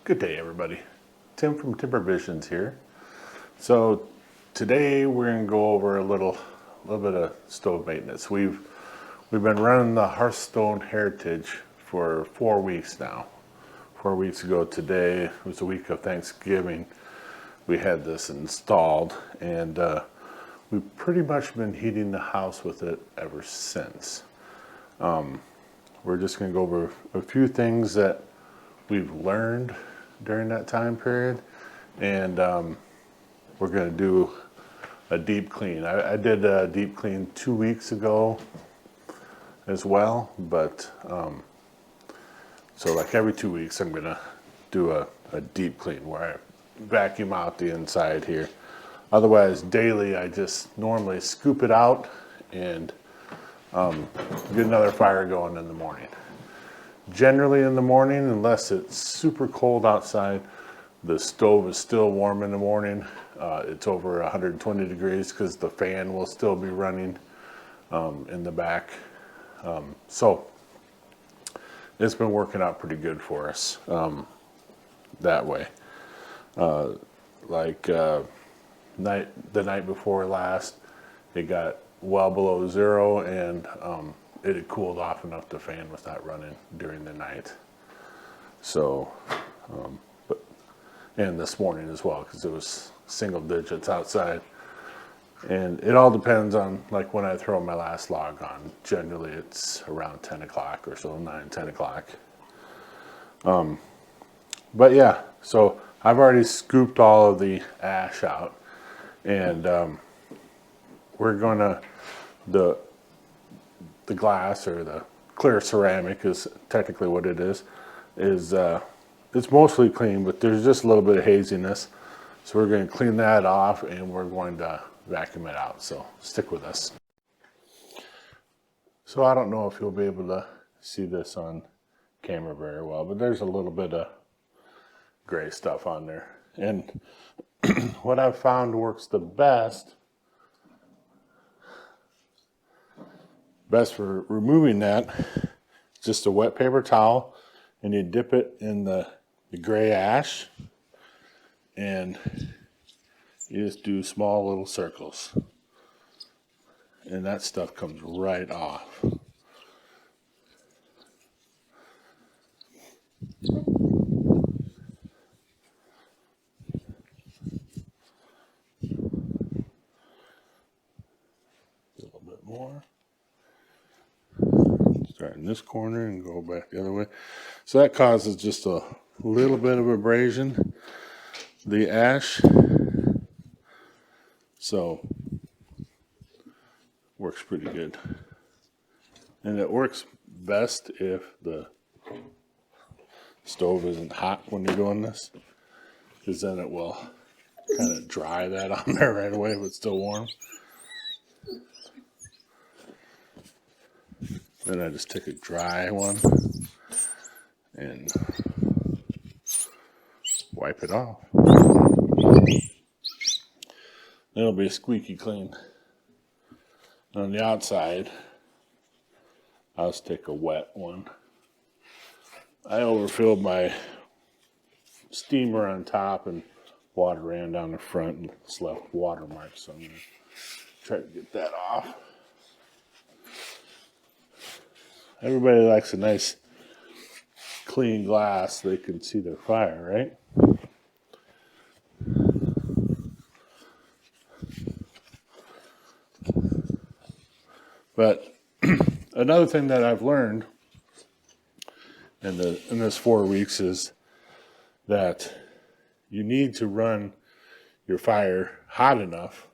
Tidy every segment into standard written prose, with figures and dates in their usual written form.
Good day, everybody. Tim from Timber Visions here. So today we're going to go over a little bit of stove maintenance. We've been running the Hearthstone Heritage for 4 weeks now. 4 weeks ago today was the week of Thanksgiving. We had this installed, and we've pretty much been heating the house with it ever since. We're just going to go over a few things that we've learned during that time period, and we're going to do a deep clean. I did a deep clean 2 weeks ago as well, but so like every 2 weeks I'm going to do a deep clean where I vacuum out the inside here. Otherwise, daily I just normally scoop it out and get another fire going in the morning. Generally in the morning, unless it's super cold outside, the stove is still warm in the morning. It's over 120 degrees because the fan will still be running in the back. So it's been working out pretty good for us that way. The night before last, it got well below zero, and it had cooled off enough the fan was not running during the night. So, and this morning as well, because it was single digits outside. And it all depends on like when I throw my last log on. Generally it's around 10 o'clock or so, 9, 10 o'clock. But yeah, so I've already scooped all of the ash out, and we're gonna, the glass, or the clear ceramic is technically what it is it's mostly clean, but there's just a little bit of haziness. So we're going to clean that off, and we're going to vacuum it out. So stick with us. So I don't know if you'll be able to see this on camera very well, but there's a little bit of gray stuff on there. And what I've found works the best for removing that, just a wet paper towel, and you dip it in the gray ash, and you just do small little circles, and that stuff comes right off. A little bit more. Start in this corner and go back the other way. So that causes just a little bit of abrasion, the ash. So works pretty good. And it works best if the stove isn't hot when you're doing this, because then it will kind of dry that on there right away if it's still warm. Then I just take a dry one and wipe it off. It'll be squeaky clean. On the outside, I'll just take a wet one. I overfilled my steamer on top, and water ran down the front and it's left watermarks, so I'm going to try to get that off. Everybody likes a nice clean glass so they can see their fire, right? But another thing that I've learned in this 4 weeks is that you need to run your fire hot enough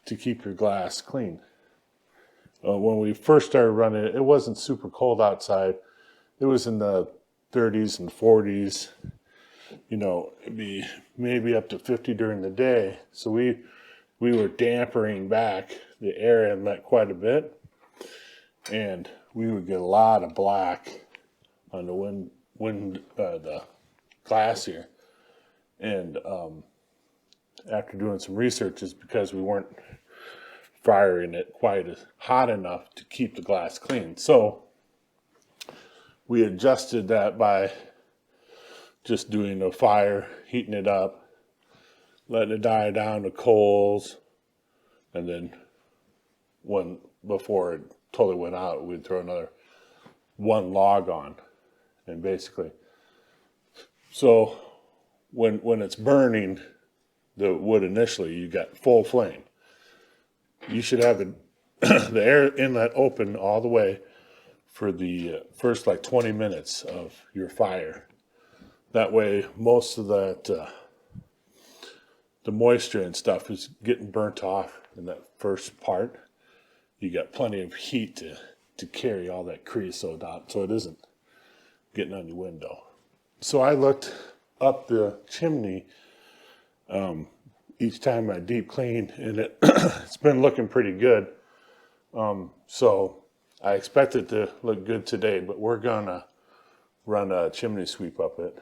to keep your glass clean. When we first started running it, it wasn't super cold outside. It was in the 30s and 40s. You know, it'd be maybe up to 50 during the day. So we were dampering back the air inlet quite a bit, and we would get a lot of black on the glass here. And after doing some research, it's because we weren't firing it quite as hot enough to keep the glass clean. So we adjusted that by just doing a fire, heating it up, letting it die down to coals, and then before it totally went out, we'd throw another one log on, and basically, so when it's burning the wood initially, you got full flame. You should have the air inlet open all the way for the first like 20 minutes of your fire. That way, most of that the moisture and stuff is getting burnt off in that first part. You got plenty of heat to carry all that creosote out, so it isn't getting on your window. So I looked up the chimney each time I deep clean, and it's been looking pretty good. So I expect it to look good today, but we're gonna run a chimney sweep up it,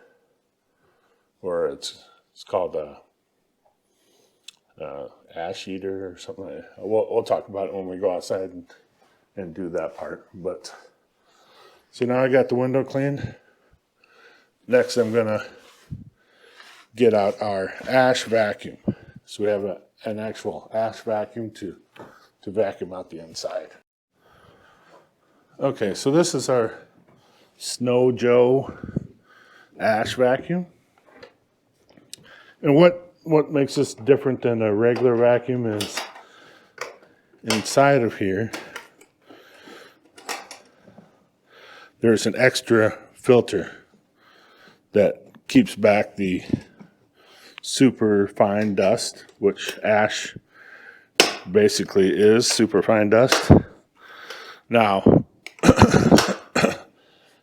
or it's called a ash eater or something like that. We'll talk about it when we go outside and do that part. But so now I got the window cleaned. Next, I'm gonna get out our ash vacuum. So we have an actual ash vacuum to vacuum out the inside. Okay, so this is our Snow Joe ash vacuum. And what makes this different than a regular vacuum is inside of here, there's an extra filter that keeps back the super fine dust, which ash basically is super fine dust. Now,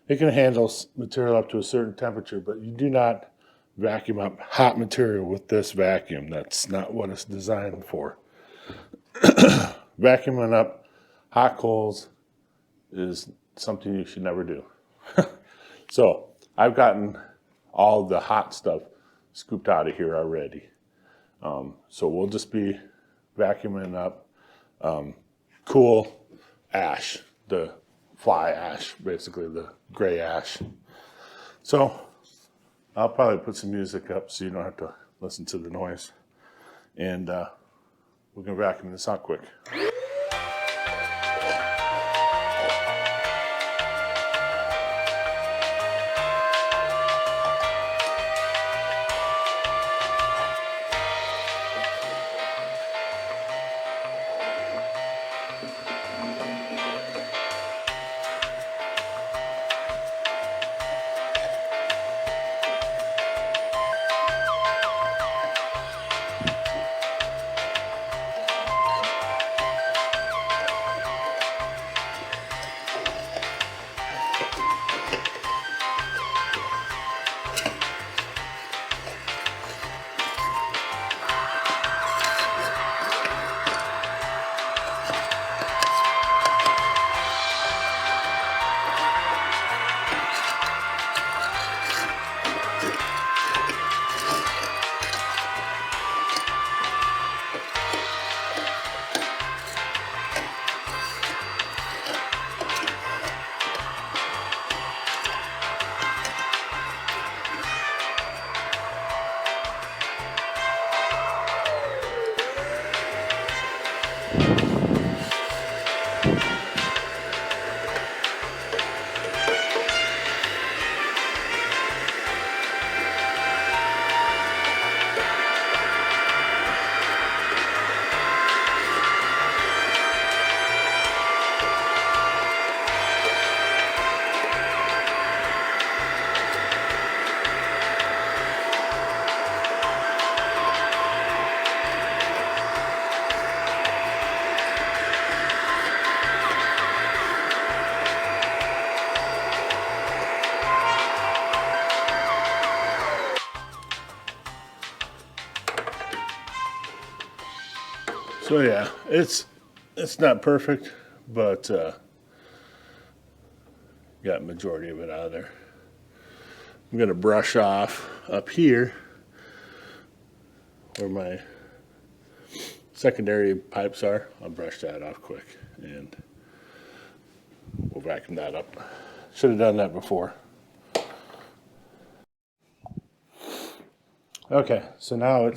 it can handle material up to a certain temperature, but you do not vacuum up hot material with this vacuum. That's not what it's designed for. Vacuuming up hot coals is something you should never do. So I've gotten all the hot stuff scooped out of here already. So we'll just be vacuuming up cool ash, the fly ash, basically the gray ash. So I'll probably put some music up so you don't have to listen to the noise. And we're gonna vacuum this out quick. So yeah, it's not perfect, but got majority of it out of there. I'm gonna brush off up here where my secondary pipes are. I'll brush that off quick and we'll vacuum that up. Should have done that before. Okay, so now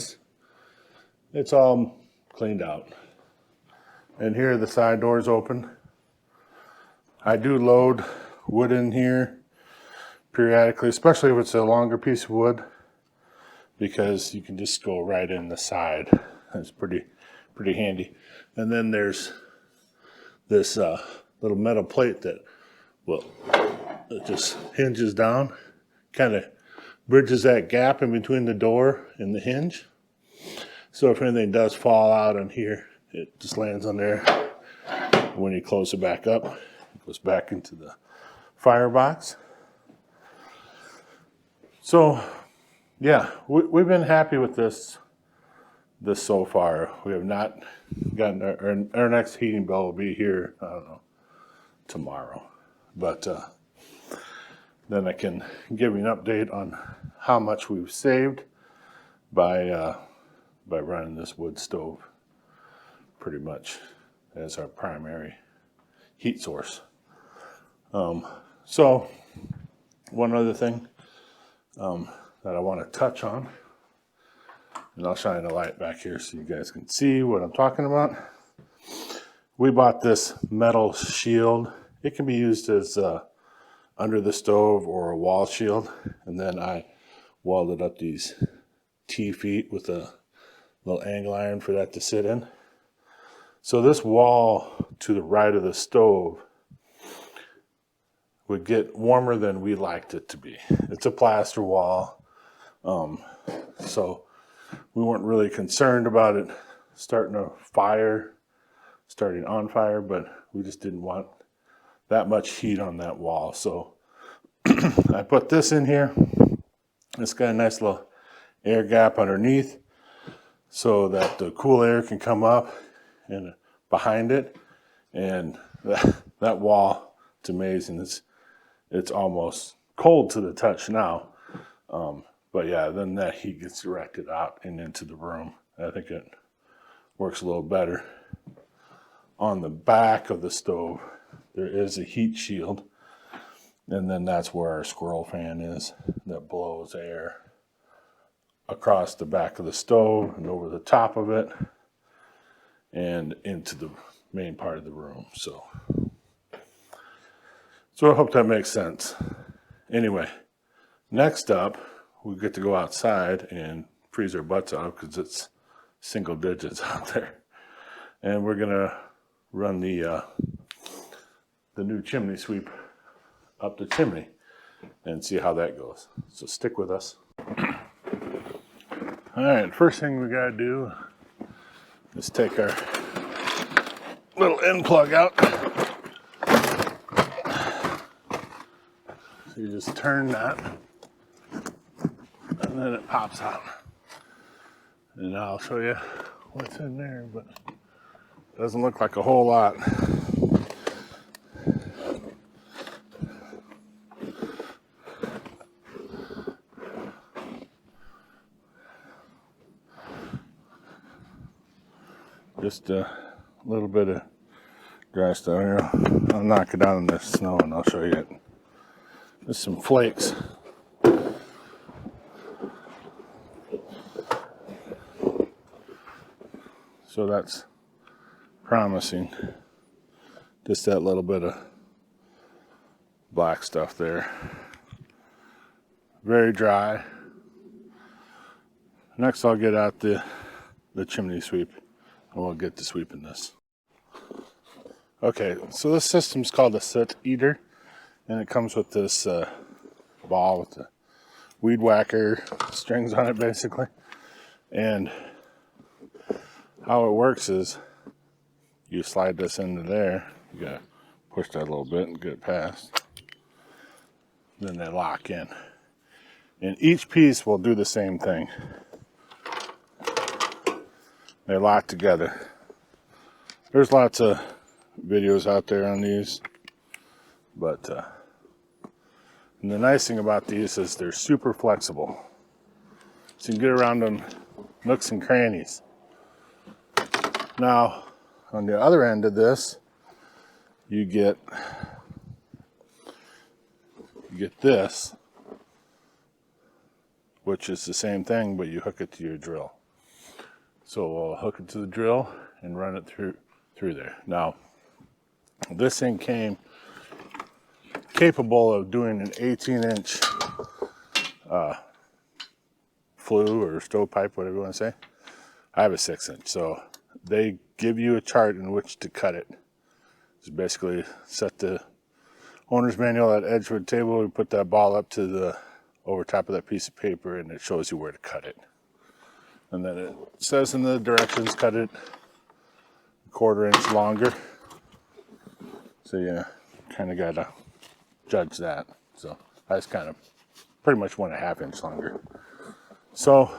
it's all cleaned out. And here the side doors open. I do load wood in here periodically, especially if it's a longer piece of wood, because you can just go right in the side. That's pretty handy. And then there's this little metal plate that it just hinges down, kind of bridges that gap in between the door and the hinge. So if anything does fall out on here, it just lands on there. When you close it back up, it goes back into the firebox. So yeah, we've been happy with this so far. We have not gotten our next heating bill will be here, I don't know, tomorrow. But then I can give you an update on how much we've saved by running this wood stove pretty much as our primary heat source. So one other thing that I want to touch on, and I'll shine a light back here so you guys can see what I'm talking about. We bought this metal shield. It can be used as under the stove or a wall shield. And then I welded up these T-feet with a little angle iron for that to sit in. So this wall to the right of the stove would get warmer than we liked it to be. It's a plaster wall. So we weren't really concerned about it starting on fire, but we just didn't want that much heat on that wall. So I put this in here. It's got a nice little air gap underneath so that the cool air can come up and behind it. And that wall, it's amazing. It's almost cold to the touch now. But yeah, then that heat gets directed out and into the room. I think it works a little better. On the back of the stove, there is a heat shield. And then that's where our squirrel fan is that blows air across the back of the stove and over the top of it and into the main part of the room. So I hope that makes sense. Anyway, next up, we get to go outside and freeze our butts off because it's single digits out there. And we're gonna run the new chimney sweep up the chimney and see how that goes. So stick with us. All right, first thing we gotta do is take our little end plug out. So you just turn that and then it pops out. And I'll show you what's in there, but it doesn't look like a whole lot. Just a little bit of dry stuff here. I'll knock it out in the snow and I'll show you it. Just some flakes. So that's promising. Just that little bit of black stuff there. Very dry. Next I'll get out the chimney sweep and we'll get to sweeping this. Okay, so this system's called a soot eater and it comes with this ball with the weed whacker strings on it basically. And how it works is you slide this into there, you gotta push that a little bit and get it past. Then they lock in. And each piece will do the same thing. They lock together. There's lots of videos out there on these, but and the nice thing about these is they're super flexible. So you can get around them nooks and crannies. Now, on the other end of this, you get this, which is the same thing, but you hook it to your drill. So we'll hook it to the drill and run it through there. Now, this thing came capable of doing an 18-inch flue or stovepipe, whatever you want to say. I have a 6-inch, so they give you a chart in which to cut it. Just basically set the owner's manual at Edgewood table. We put that ball up to the over top of that piece of paper, and it shows you where to cut it. And then it says in the directions, cut it a 1/4 inch longer. So you kind of gotta judge that. So I just kind of pretty much went a 1/2 inch longer. So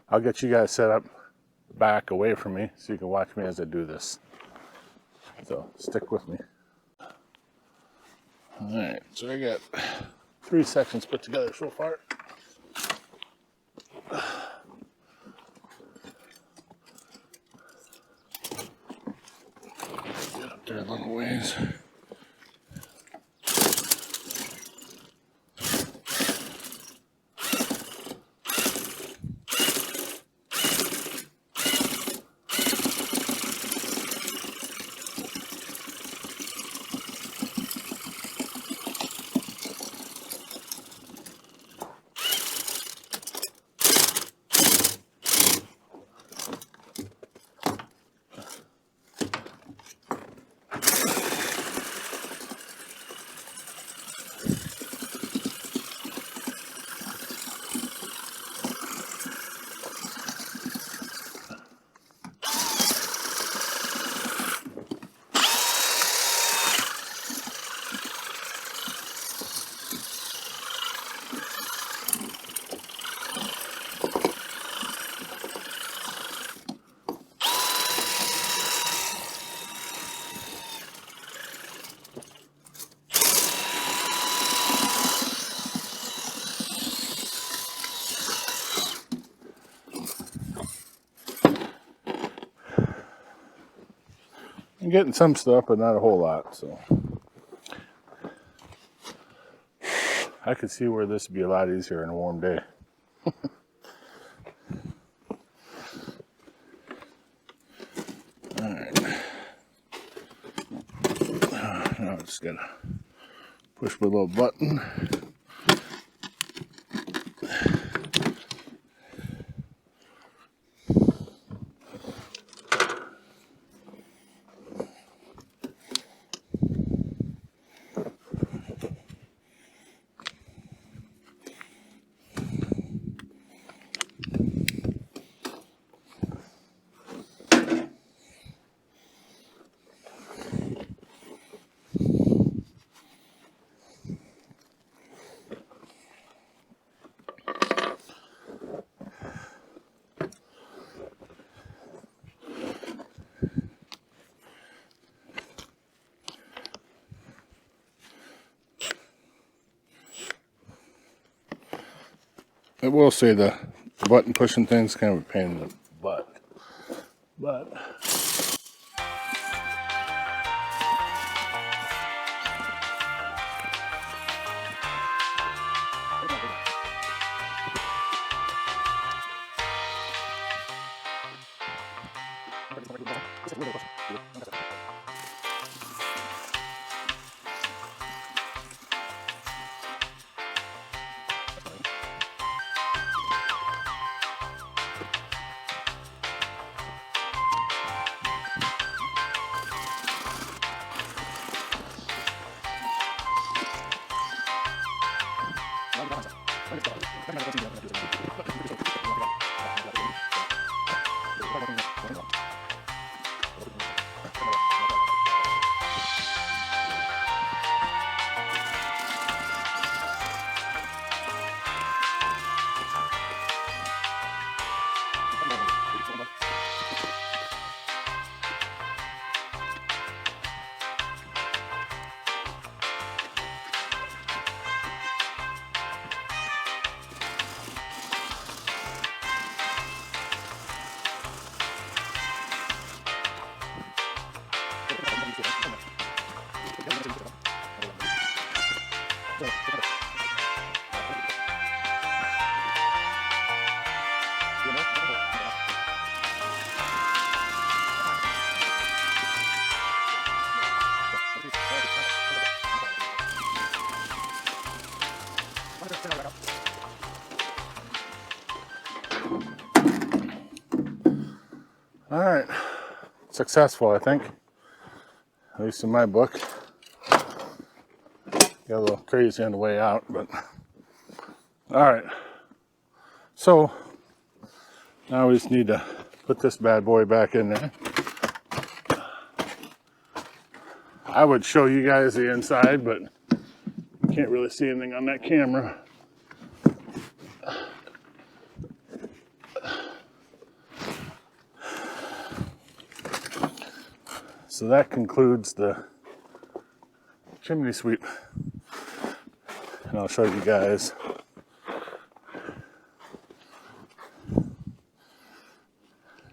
I'll get you guys set up back away from me so you can watch me as I do this. So stick with me. All right, so I got 3 sections put together so far. Get up there a little ways. I'm getting some stuff, but not a whole lot, so. I could see where this would be a lot easier in a warm day. All right. Now I just gotta push my little button. I will say the button pushing thing's kind of a pain in the butt, but All right, successful, I think, at least in my book. Got a little crazy on the way out, but all right. So now we just need to put this bad boy back in there. I would show you guys the inside, but you can't really see anything on that camera. So that concludes the chimney sweep. And I'll show you guys.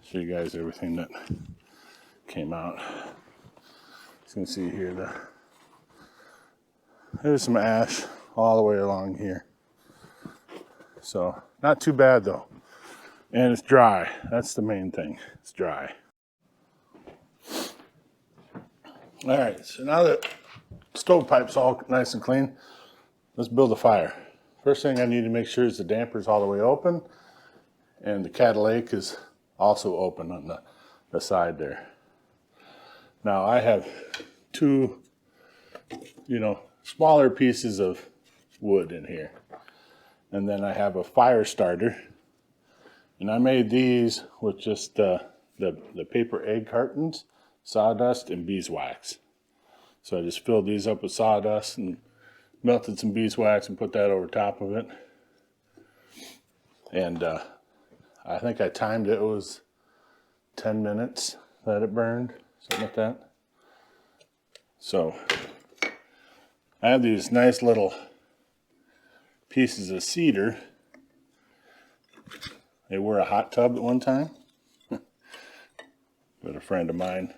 Show you guys everything that came out. As you can see here, there's some ash all the way along here. So not too bad though. And it's dry. That's the main thing. It's dry. All right, so now that stovepipe's all nice and clean, let's build a fire. First thing I need to make sure is the damper's all the way open and the catalytic is also open on the side there. Now I have two, smaller pieces of wood in here. And then I have a fire starter. And I made these with just the paper egg cartons, sawdust, and beeswax. So I just filled these up with sawdust and melted some beeswax and put that over top of it. And I think I timed it. It was 10 minutes that it burned, something like that. So I have these nice little pieces of cedar. They were a hot tub at one time, but a friend of mine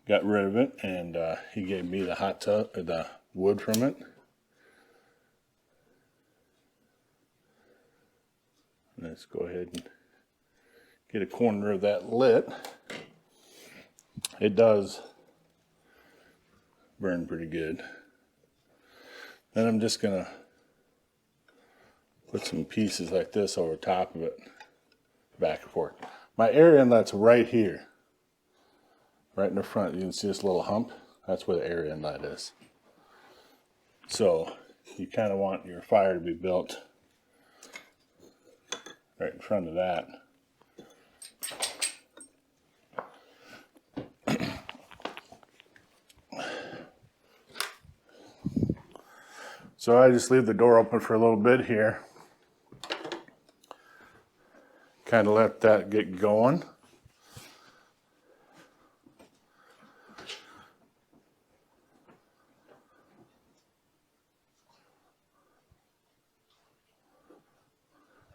got rid of it, and he gave me the hot tub, the wood from it. Let's go ahead and get a corner of that lit. It does burn pretty good. Then I'm just gonna put some pieces like this over top of it, back and forth. My air inlet's right here, right in the front. You can see this little hump. That's where the air inlet is. So you kind of want your fire to be built right in front of that. So I just leave the door open for a little bit here. Kind of let that get going.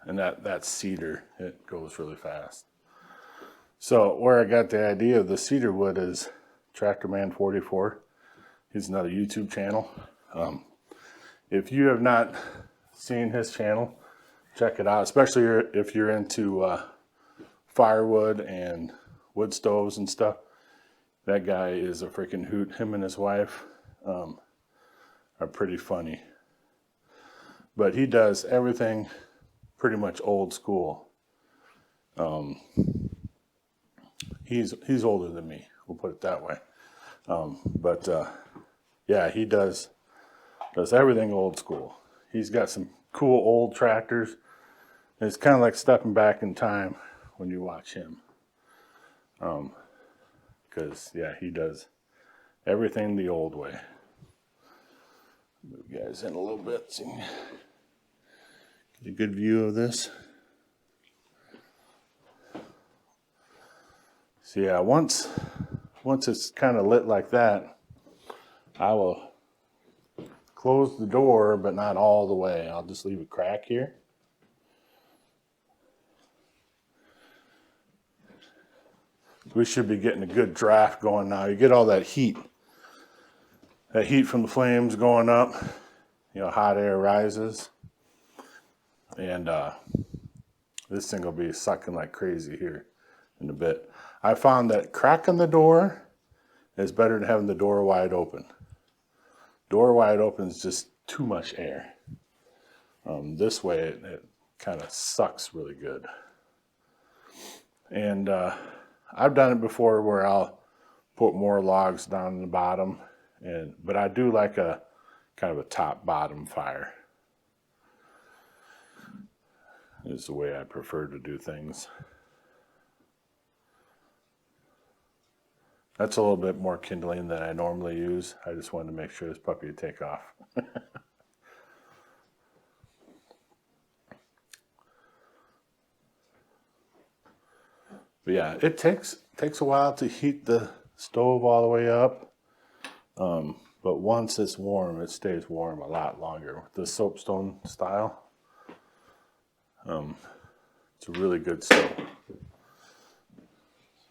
And that cedar, it goes really fast. So where I got the idea of the cedar wood is TractorMan44. He's another YouTube channel. If you have not seen his channel, check it out, especially if you're into firewood and wood stoves and stuff. That guy is a freaking hoot. Him and his wife are pretty funny. But he does everything pretty much old school. He's older than me, we'll put it that way. Yeah, he does everything old school. He's got some cool old tractors. It's kind of like stepping back in time when you watch him. Because, yeah, he does everything the old way. Move you guys in a little bit so you can get a good view of this. So, yeah, once it's kind of lit like that, I will close the door, but not all the way. I'll just leave a crack here. We should be getting a good draft going now. You get all that heat from the flames going up, hot air rises. And this thing will be sucking like crazy here in a bit. I found that cracking the door is better than having the door wide open. Door wide open is just too much air. This way it kind of sucks really good. And I've done it before where I'll put more logs down in the bottom, but I do like a kind of a top bottom fire. Is the way I prefer to do things. That's a little bit more kindling than I normally use. I just wanted to make sure this puppy would take off. But yeah, it takes a while to heat the stove all the way up. But once it's warm, it stays warm a lot longer. With the soapstone style, it's a really good stove.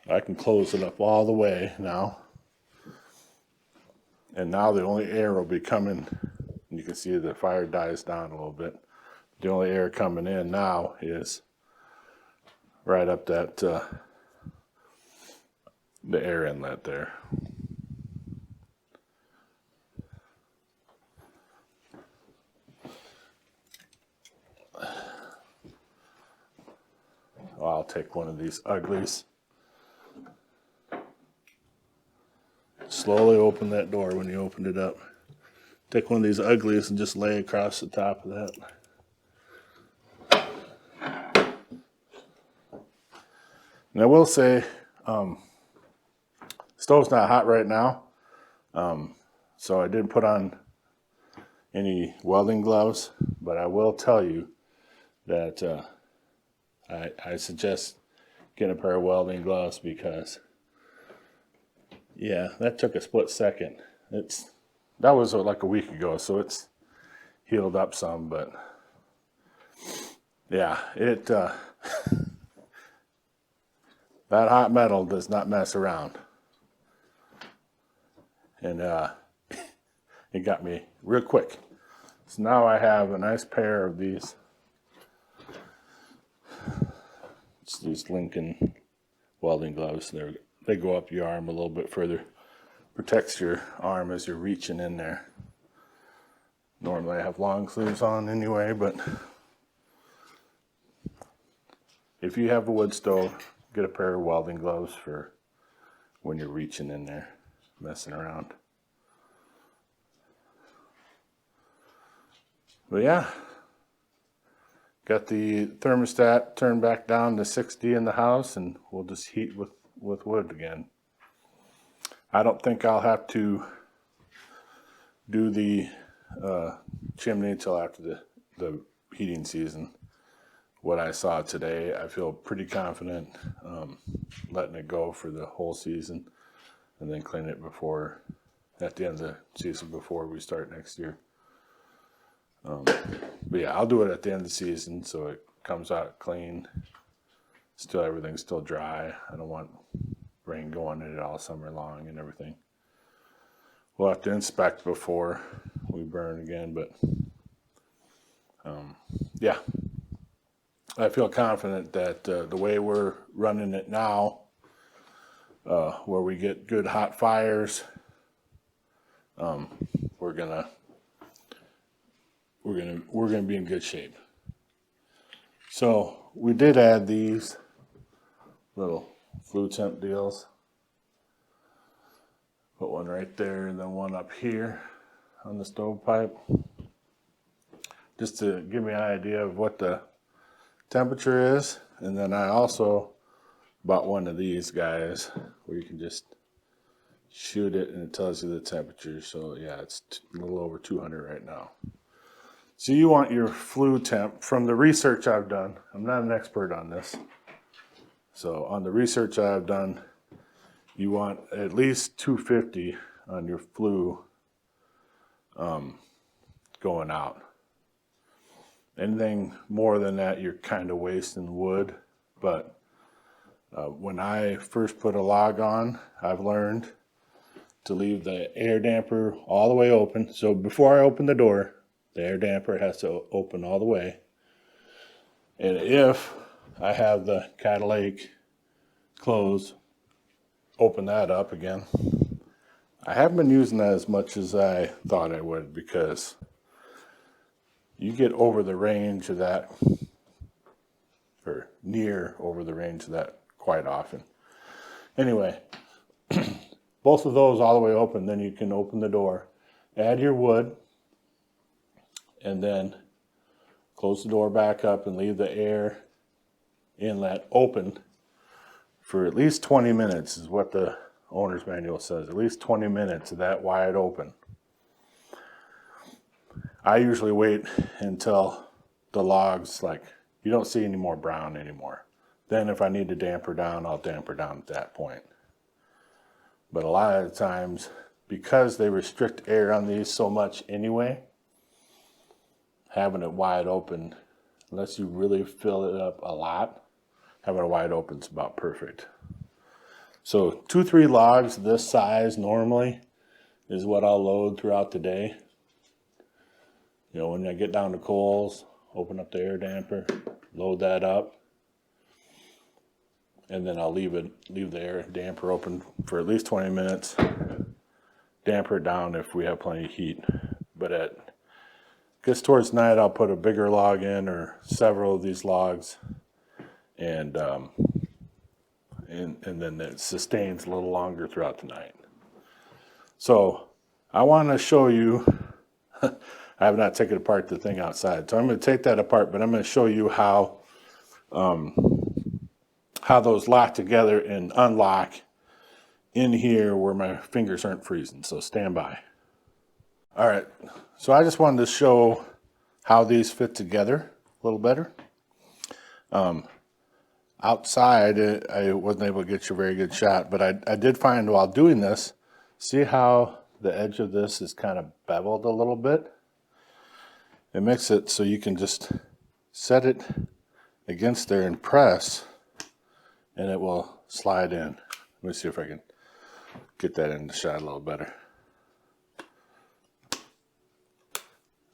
I can close it up all the way now. And now the only air will be coming. You can see the fire dies down a little bit. The only air coming in now is right up that the air inlet there. I'll take one of these uglies. Slowly open that door when you opened it up. Take one of these uglies and just lay across the top of that. And I will say, stove's not hot right now, so I didn't put on any welding gloves, but I will tell you that I suggest getting a pair of welding gloves because, yeah, that took a split second. That was like a week ago, so it's healed up some, but yeah, that hot metal does not mess around. And it got me real quick. So now I have a nice pair of these. It's these Lincoln welding gloves. They go up your arm a little bit further. Protects your arm as you're reaching in there. Normally I have long sleeves on anyway, but if you have a wood stove, get a pair of welding gloves for when you're reaching in there, messing around. But yeah, got the thermostat turned back down to 60 in the house, and we'll just heat with wood again. I don't think I'll have to do the chimney until after the heating season. What I saw today, I feel pretty confident letting it go for the whole season and then clean it at the end of the season before we start next year. But yeah, I'll do it at the end of the season so it comes out clean. Everything's still dry. I don't want rain going in it all summer long and everything. We'll have to inspect before we burn again, but yeah. I feel confident that the way we're running it now, where we get good hot fires, we're gonna be in good shape. So we did add these little flue temp deals. Put one right there and then one up here on the stovepipe, just to give me an idea of what the temperature is. And then I also bought one of these guys where you can just shoot it and it tells you the temperature. So yeah, it's a little over 200 right now. So you want your flue temp, from the research I've done, I'm not an expert on this. So on the research I've done, you want at least 250 on your flue going out. Anything more than that, you're kind of wasting wood. But when I first put a log on, I've learned to leave the air damper all the way open. So before I open the door, the air damper has to open all the way. And if I have the catalytic closed, open that up again. I haven't been using that as much as I thought I would, because you get over the range of that, or near over the range of that quite often. Anyway, both of those all the way open, then you can open the door, add your wood, and then close the door back up and leave the air inlet open for at least 20 minutes is what the owner's manual says. At least 20 minutes of that wide open. I usually wait until the logs, like, you don't see any more brown anymore. Then if I need to damper down, I'll damper down at that point. But a lot of the times, because they restrict air on these so much anyway, having it wide open, unless you really fill it up a lot, having it wide open is about perfect. So 2-3 logs this size normally is what I'll load throughout the day. You know, when I get down to coals, open up the air damper, load that up, and then I'll leave the air damper open for at least 20 minutes. Damper it down if we have plenty of heat. But gets towards night, I'll put a bigger log in or several of these logs, and then it sustains a little longer throughout the night. So I want to show you. I have not taken apart the thing outside, so I'm going to take that apart, but I'm going to show you how those lock together and unlock in here where my fingers aren't freezing. So stand by. All right, so I just wanted to show how these fit together a little better. Outside, I wasn't able to get you a very good shot, but I did find while doing this, see how the edge of this is kind of beveled a little bit? It makes it so you can just set it against there and press, and it will slide in. Let me see if I can get that in the shot a little better.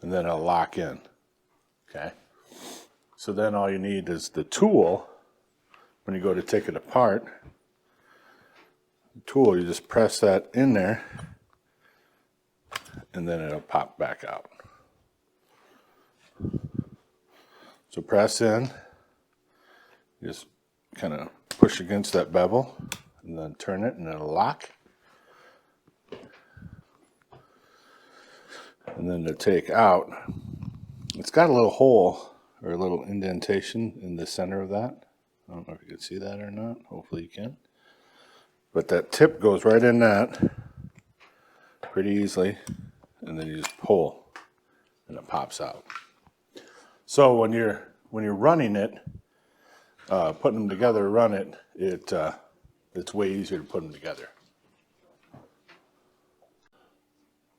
And then it'll lock in, okay? So then all you need is the tool. When you go to take it apart, the tool, you just press that in there, and then it'll pop back out. So press in, just kind of push against that bevel, and then turn it, and it'll lock. And then to take out, it's got a little hole or a little indentation in the center of that. I don't know if you can see that or not. Hopefully you can. But that tip goes right in that pretty easily, and then you just pull, and it pops out. So when you're running it, putting them together, run it, it's way easier to put them together.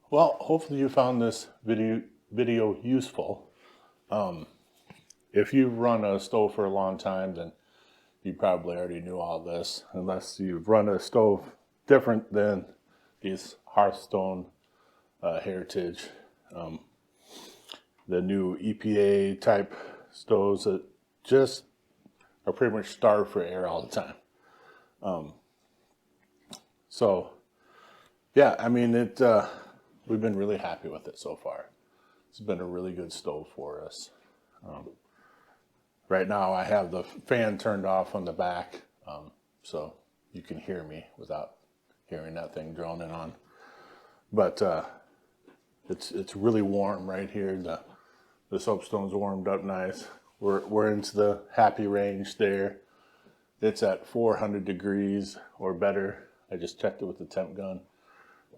Well, hopefully you found this video useful. If you've run a stove for a long time, then you probably already knew all this, unless you've run a stove different than these Hearthstone Heritage, the new EPA type stoves that just are pretty much starved for air all the time. So yeah, I mean, we've been really happy with it so far. It's been a really good stove for us. Right now I have the fan turned off on the back, so you can hear me without hearing that thing droning on. But it's really warm right here. The soapstone's warmed up nice. We're into the happy range there. It's at 400 degrees or better. I just checked it with the temp gun.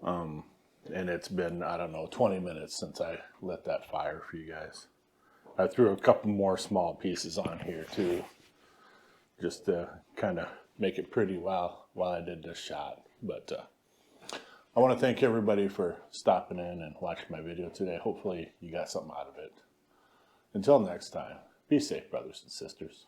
And it's been, I don't know, 20 minutes since I lit that fire for you guys. I threw a couple more small pieces on here too, just to kind of make it pretty while I did this shot. But I want to thank everybody for stopping in and watching my video today. Hopefully you got something out of it. Until next time, be safe, brothers and sisters.